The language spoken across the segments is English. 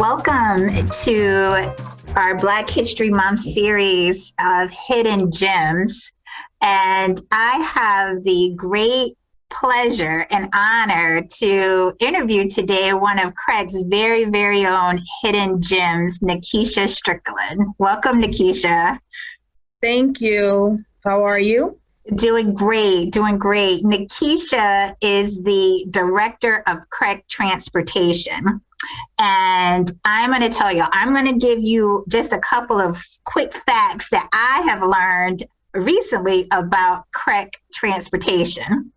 Welcome to our Black History Month series of Hidden Gems. And I have the great pleasure and honor to interview today one of CREC's very, very own hidden gems, Nakisha Strickland. Welcome, Nakisha. Thank you. How are you? Doing great, doing great. Nakisha is the director of CREC Transportation. And I'm going to tell you, I'm going to give you just a couple of quick facts that I have learned recently about CREC Transportation.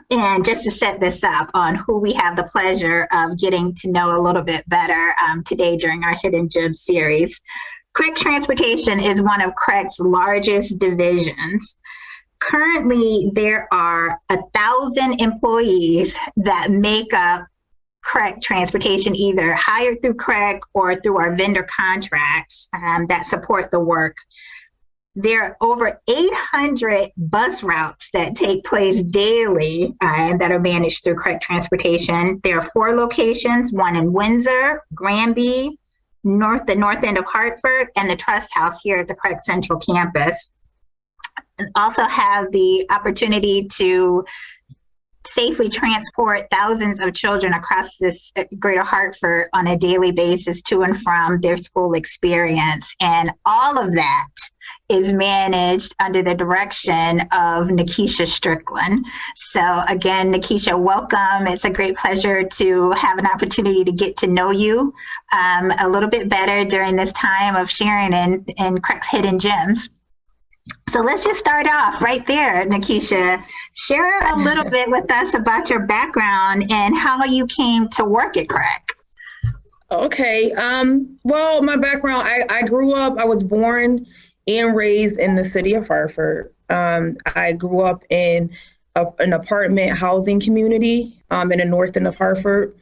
And just to set this up on who we have the pleasure of getting to know a little bit better today during our Hidden Gems series. CREC Transportation is one of CREC's largest divisions. Currently, there are 1,000 employees that make up CREC Transportation, either hired through CREC or through our vendor contracts that support the work. There are over 800 bus routes that take place daily that are managed through CREC Transportation. There are 4 locations, one in Windsor, Granby, the north end of Hartford, and the Trust House here at the CREC Central Campus. And also have the opportunity to safely transport thousands of children across this greater Hartford on a daily basis to and from their school experience. And all of that is managed under the direction of Nakisha Strickland. So again, Nakisha, welcome. It's a great pleasure to have an opportunity to get to know you a little bit better during this time of sharing in CREC's Hidden Gems. So let's just start off right there, Nakisha. Share a little bit with us about your background and how you came to work at CREC. Okay. Well, my background, I grew up, I was born and raised in the city of Hartford. I grew up in an apartment housing community in the north end of Hartford.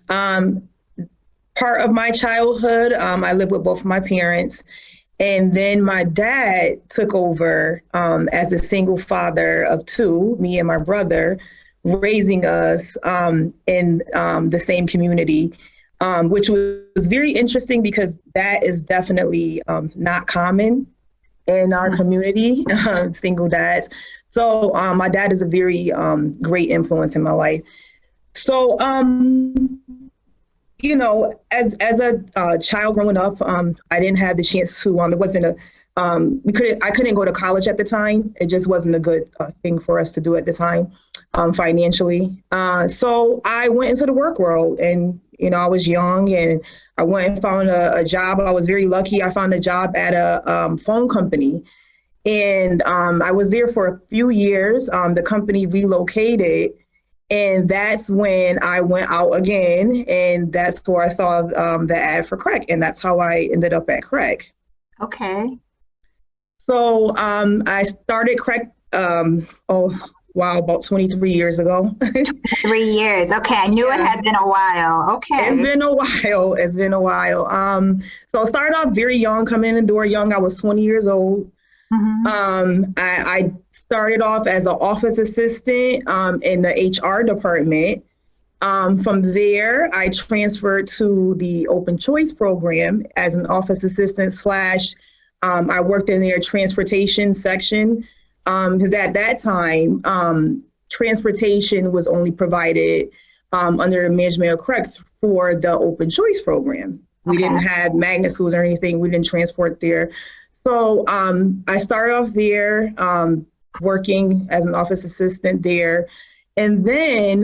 Part of my childhood, I lived with both of my parents. And then my dad took over as a single father of 2, me and my brother, raising us in the same community, which was very interesting because that is definitely not common in our community, single dads. So my dad is a very great influence in my life. So, you know, as a child growing up, I didn't have the chance to. It wasn't I couldn't go to college at the time. It just wasn't a good thing for us to do at the time, financially. So I went into the work world, and I was young, and I went and found a job. I was very lucky. I found a job at a phone company, and I was there for a few years. The company relocated. And that's when I went out again, and that's where I saw the ad for CREC, and that's how I ended up at CREC. Okay. So I started CREC, about 23 years ago. 3 years. Okay, I knew it had been a while. Okay. It's been a while. So I started off very young, coming in the door young. I was 20 years old. Mm-hmm. I started off as an office assistant in the HR department. From there, I transferred to the open choice program as an office assistant / I worked in their transportation section because at that time, transportation was only provided under the management of CREC for the open choice program. We didn't have magnet schools or anything. We didn't transport there. So I started off there, working as an office assistant there. And then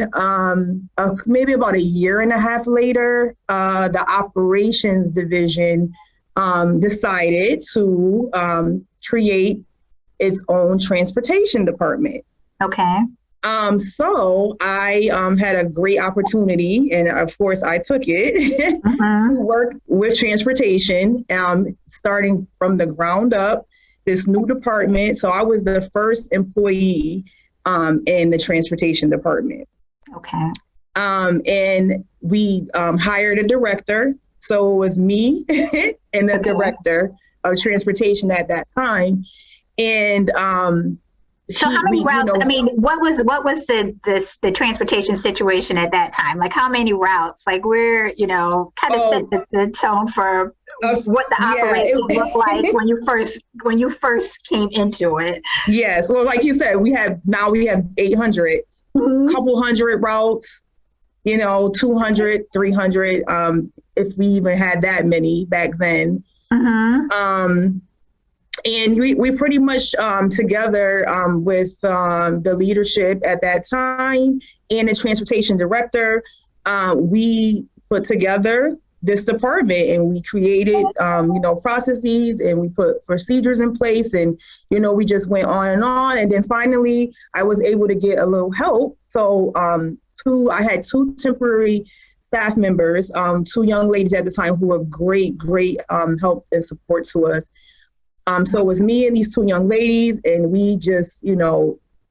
maybe about 1.5 years later, the operations division decided to create its own transportation department. Okay. So I had a great opportunity, and of course I took it, to work with transportation, starting from the ground up, this new department. So I was the first employee in the transportation department. Okay. And we hired a director. So it was me and the director of transportation at that time. And So how many routes? I mean, what was the transportation situation at that time? Like how many routes? Like we're kind of set the tone for what the operation looked like when you first came into it. Yes, well, like you said, we have 800, couple hundred routes. 200, 300. If we even had that many back then. And we pretty much together with the leadership at that time and the transportation director, we put together this department and we created, processes and we put procedures in place and, we just went on. And then finally, I was able to get a little help. So I had two temporary staff members, two young ladies at the time who were great help and support to us. So it was me and these two young ladies, and we just,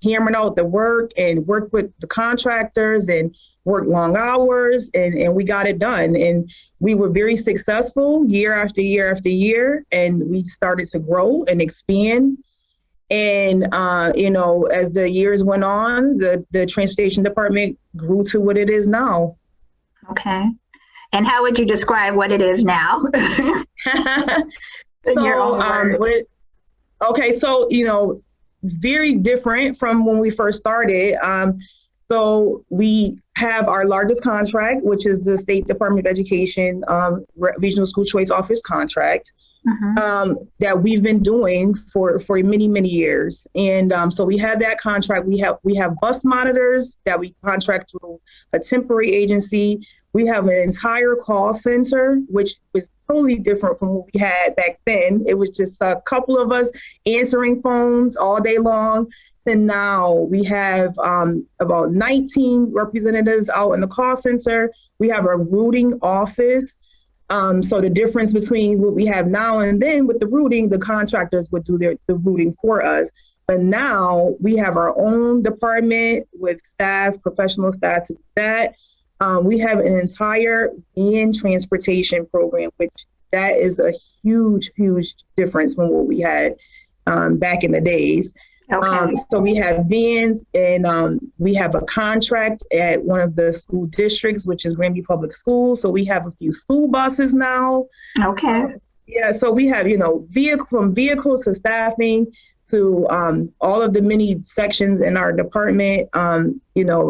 hammered out the work and worked with the contractors and worked long hours, and we got it done. And we were very successful year after year after year, and we started to grow and expand. And, as the years went on, the transportation department grew to what it is now. Okay. And how would you describe what it is now? It's very different from when we first started. So we have our largest contract, which is the State Department of Education Regional School Choice Office contract that we've been doing for many, many years. And so we have that contract. We have bus monitors that we contract through a temporary agency. We have an entire call center, which was totally different from what we had back then. It was just a couple of us answering phones all day long. And now we have about 19 representatives out in the call center. We have a routing office. So the difference between what we have now and then with the routing, the contractors would do the routing for us. But now we have our own department with staff, professional staff to do that. We have an entire van transportation program, which that is a huge, huge difference from what we had back in the days. Okay. So we have vans, and we have a contract at one of the school districts, which is Granby Public Schools. So we have a few school buses now. Okay. So we have, from vehicles to staffing to all of the many sections in our department,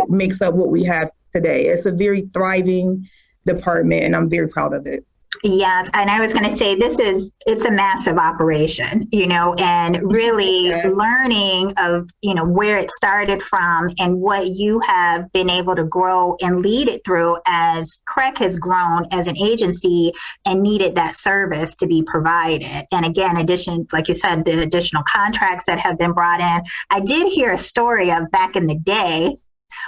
makes up what we have today. It's a very thriving department, and I'm very proud of it. Yes. And I was going to say, it's a massive operation, and really learning of, where it started from and what you have been able to grow and lead it through as CREC has grown as an agency and needed that service to be provided. And again, like you said, the additional contracts that have been brought in. I did hear a story of back in the day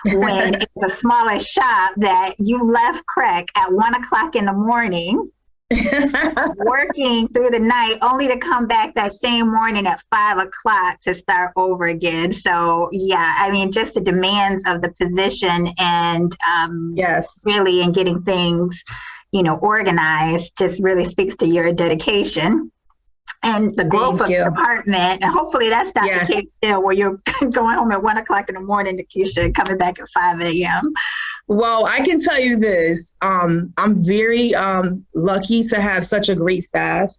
when it was a smaller shop that you left CREC at 1:00 in the morning, working through the night, only to come back that same morning at 5:00 to start over again. So yeah, I mean, just the demands of the position and really in getting things, organized just really speaks to your dedication. And the growth of the department, and hopefully that's not the case still, where you're going home at 1:00 in the morning, Nakisha, and coming back at 5 a.m. Well, I can tell you this. I'm very lucky to have such a great staff.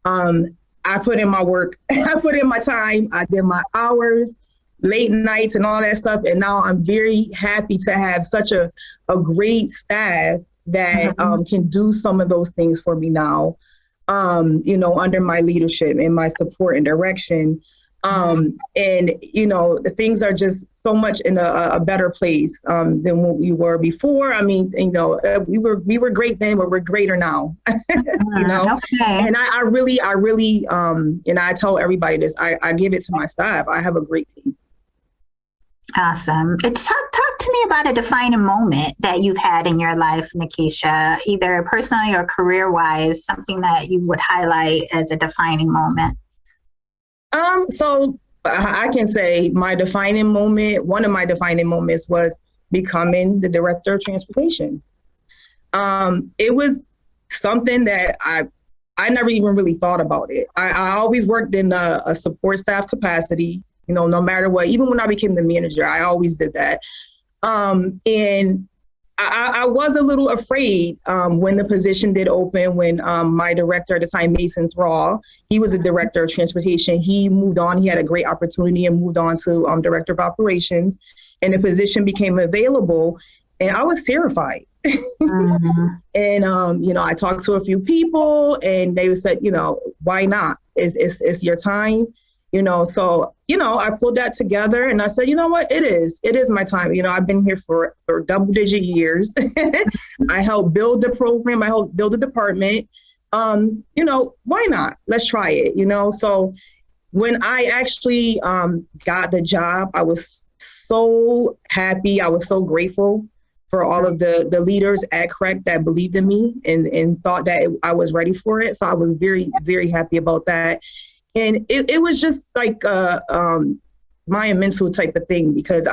I put in my work. I put in my time. I did my hours, late nights and all that stuff. And now I'm very happy to have such a great staff that can do some of those things for me now. Under my leadership and my support and direction. And, the things are just so much in a better place than what we were before. I mean, we were great then, but we're greater now. Okay. And I really, and I tell everybody this, I give it to my staff. I have a great team. Awesome. Talk to me about a defining moment that you've had in your life, Nakisha, either personally or career-wise, something that you would highlight as a defining moment. So I can say one of my defining moments was becoming the director of transportation. It was something that I never even really thought about it. I always worked in a support staff capacity. no matter what. Even when I became the manager, I always did that. And I was a little afraid when the position did open, when my director at the time, Mason Thrall, he was a director of transportation. He moved on. He had a great opportunity and moved on to director of operations. And the position became available. And I was terrified. And, I talked to a few people and they said, why not? It's your time. So, I pulled that together and I said, you know what, it is my time. I've been here for double-digit years. I helped build the program. I helped build the department. Why not? Let's try it, So when I actually got the job, I was so happy. I was so grateful for all of the leaders at CREC that believed in me and thought that I was ready for it. So I was very, very happy about that. And it was just like monumental type of thing, because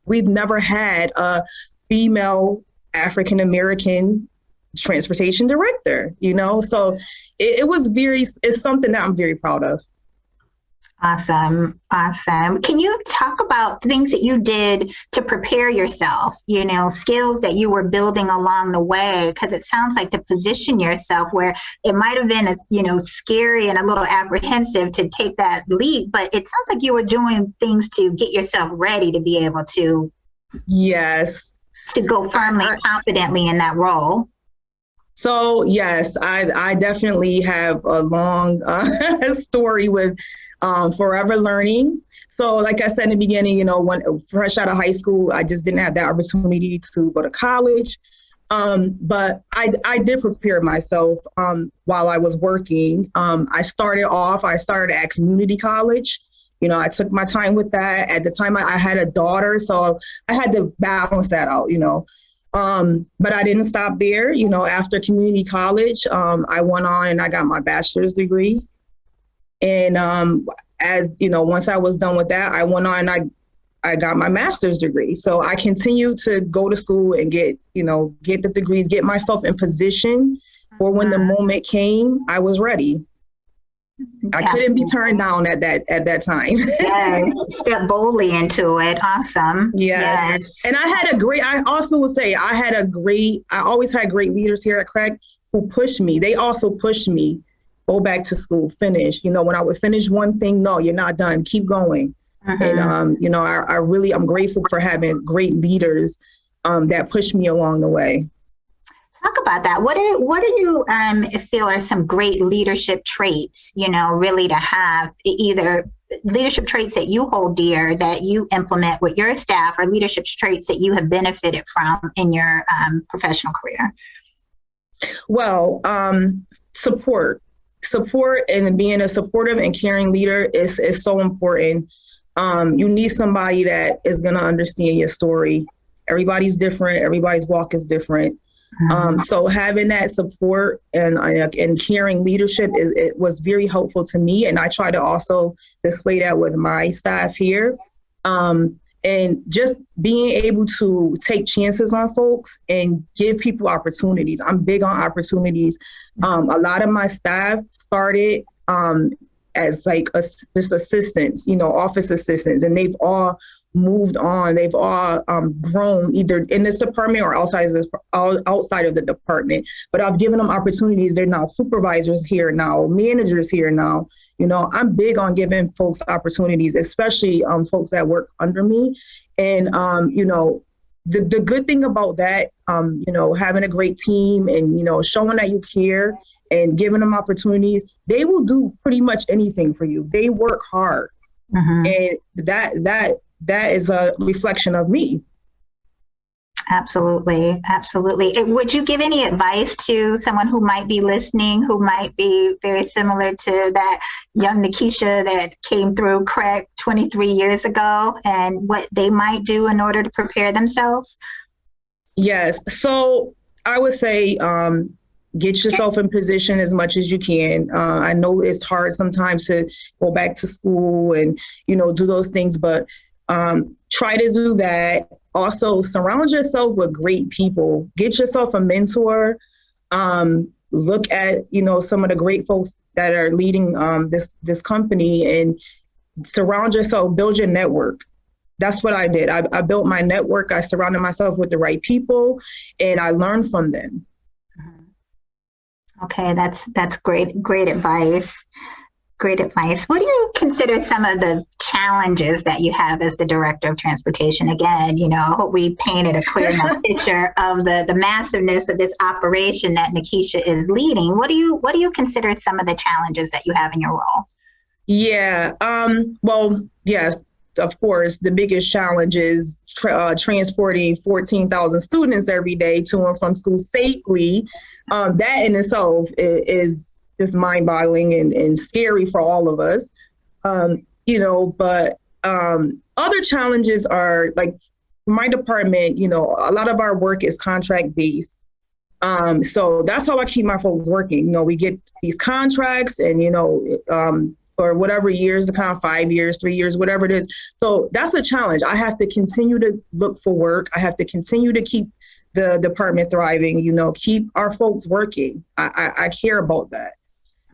we've never had a female African-American transportation director, so it's something that I'm very proud of. Awesome. Can you talk about things that you did to prepare yourself, skills that you were building along the way? Because it sounds like to position yourself where it might have been, scary and a little apprehensive to take that leap, but it sounds like you were doing things to get yourself ready to be able to. Yes. To go firmly, confidently in that role. So yes, I definitely have a long story with forever learning. So like I said in the beginning, when fresh out of high school, I just didn't have that opportunity to go to college. But I did prepare myself while I was working. I started at community college. I took my time with that. At the time I had a daughter, so I had to balance that out, But I didn't stop there. After community college, I went on and I got my bachelor's degree. And once I was done with that, I went on and I got my master's degree. So I continued to go to school and get the degrees, get myself in position for when the moment came, I was ready. I couldn't be turned down at that time. Yes, step boldly into it. Awesome. Yes. And I also will say I always had great leaders here at CREC who pushed me. They also pushed me, go back to school, finish. When I would finish one thing, no, you're not done, keep going. And, I'm grateful for having great leaders that pushed me along the way. Talk about that. What do you feel are some great leadership traits, really to have, either leadership traits that you hold dear, that you implement with your staff, or leadership traits that you have benefited from in your professional career? Well, support and being a supportive and caring leader is so important. You need somebody that is going to understand your story. Everybody's different. Everybody's walk is different. So having that support and caring leadership it was very helpful to me. And I try to also display that with my staff here. And just being able to take chances on folks and give people opportunities. I'm big on opportunities. A lot of my staff started as just assistants, office assistants, and they've all moved on. They've all grown either in this department or outside of the department. But I've given them opportunities. They're now supervisors here now, managers here now. I'm big on giving folks opportunities, especially folks that work under me. And, the good thing about that, having a great team and, showing that you care and giving them opportunities, they will do pretty much anything for you. They work hard. And that is a reflection of me. Absolutely. Would you give any advice to someone who might be listening, who might be very similar to that young Nakisha that came through CREC 23 years ago, and what they might do in order to prepare themselves? Yes. So I would say get yourself in position as much as you can. I know it's hard sometimes to go back to school and, do those things, but try to do that. Also, surround yourself with great people. Get yourself a mentor. Look at, some of the great folks that are leading this company, and surround yourself, build your network. That's what I did. I built my network. I surrounded myself with the right people, and I learned from them. Okay, that's great advice. Great advice. What do you consider some of the challenges that you have as the director of transportation? Again, I hope we painted a clear enough picture of the massiveness of this operation that Nakisha is leading. What do you consider some of the challenges that you have in your role? Yeah. Well, yes, of course, the biggest challenge is transporting 14,000 students every day to and from school safely. That in itself is just mind-boggling and scary for all of us. But other challenges are like my department, a lot of our work is contract-based. So that's how I keep my folks working. We get these contracts and, for whatever years to come, 5 years, 3 years, whatever it is. So that's a challenge. I have to continue to look for work. I have to continue to keep the department thriving, keep our folks working. I care about that.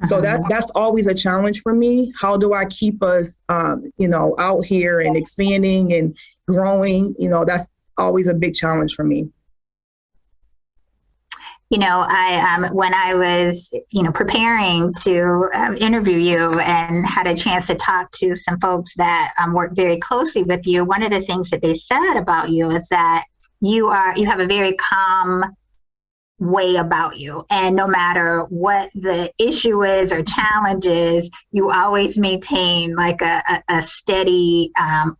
So that's always a challenge for me. How do I keep us, out here and expanding and growing? That's always a big challenge for me. I when I was, preparing to interview you and had a chance to talk to some folks that work very closely with you, one of the things that they said about you is that you have a very calm way about you. And no matter what the issue is or challenge is, you always maintain like a steady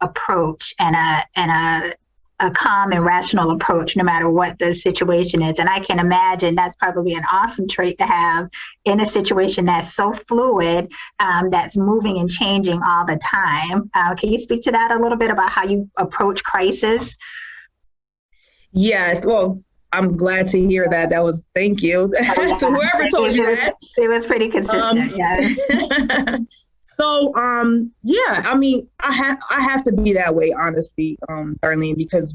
approach and a calm and rational approach, no matter what the situation is. And I can imagine that's probably an awesome trait to have in a situation that's so fluid, that's moving and changing all the time. Can you speak to that a little bit about how you approach crisis? Yes. Well, I'm glad to hear that. Thank you to whoever told you that. It was pretty consistent. Yeah. So, I have to be that way, honestly, Darlene, because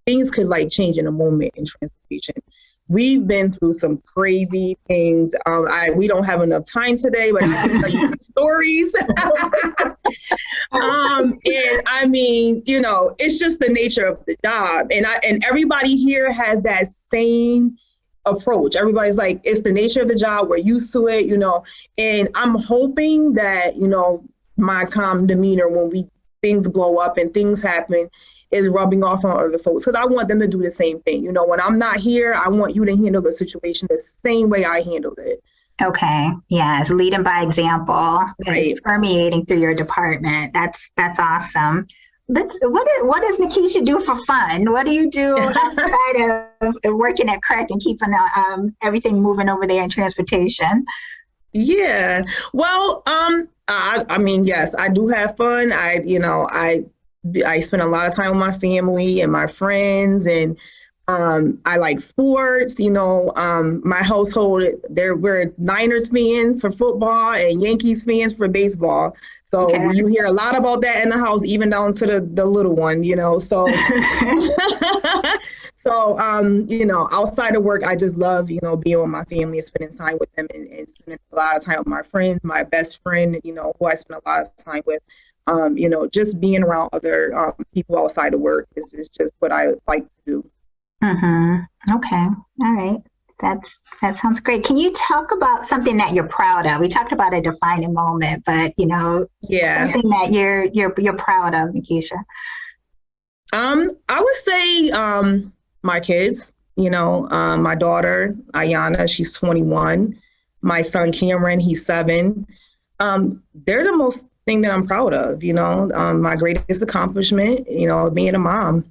things could like change in a moment in transportation. We've been through some crazy things. We don't have enough time today, but I can tell you some stories. It's just the nature of the job. And everybody here has that same approach. Everybody's like, it's the nature of the job. We're used to it, and I'm hoping that, my calm demeanor when things blow up and things happen is rubbing off on other folks, because I want them to do the same thing. When I'm not here, I want you to handle the situation the same way I handled it. Okay. Yes. Leading by example. Right. It's permeating through your department. That's awesome. What does Nakisha do for fun? What do you do outside of working at CREC and keeping everything moving over there in transportation? Yeah. Well, yes, I do have fun. I spend a lot of time with my family and my friends, and I like sports. My household, we're Niners fans for football and Yankees fans for baseball. So you hear a lot about that in the house, even down to the little one, So, outside of work, I just love, being with my family and spending time with them and spending a lot of time with my friends, my best friend, who I spend a lot of time with. Just being around other people outside of work is just what I like to do. Mm-hmm. Okay. All right. That sounds great. Can you talk about something that you're proud of? We talked about a defining moment, but something that you're proud of, Nakisha. I would say my kids. My daughter Ayana, she's 21. My son Cameron, he's 7. They're the most thing that I'm proud of. My greatest accomplishment. Being a mom.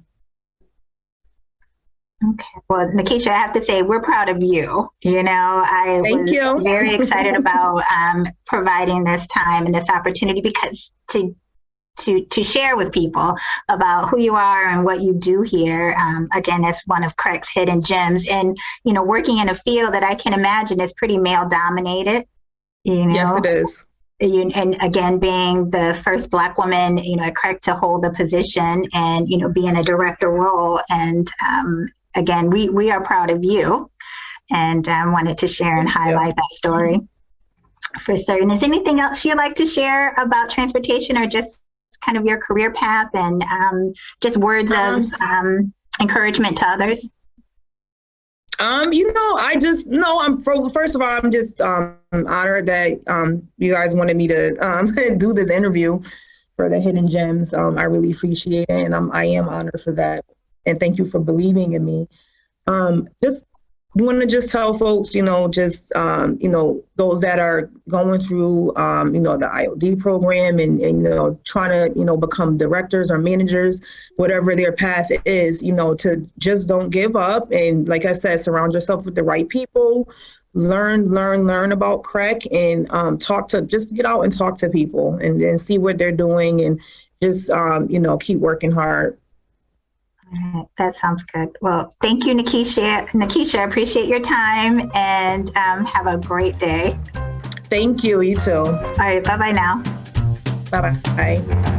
Okay. Well, Nakisha, I have to say we're proud of you. I was very excited about providing this time and this opportunity, because to share with people about who you are and what you do here. Again, that's one of CREC's hidden gems, and working in a field that I can imagine is pretty male dominated. Yes, it is. And again, being the first Black woman, at CREC to hold a position and, be in a director role. And again, we are proud of you, and wanted to share and highlight that story. For certain. Is anything else you'd like to share about transportation, or just kind of your career path and just words of encouragement to others? First of all, I'm just honored that you guys wanted me to do this interview for the Hidden Gems. I really appreciate it, and I am honored for that. And thank you for believing in me. Just want to just tell folks, those that are going through, the IOD program and trying to, become directors or managers, whatever their path is, to just don't give up. And like I said, surround yourself with the right people, learn about CREC, and just get out and talk to people and see what they're doing, and just, keep working hard. All right, that sounds good. Well, thank you, Nakisha. Nakisha, appreciate your time, and have a great day. Thank you. You too. All right, bye-bye now. Bye-bye.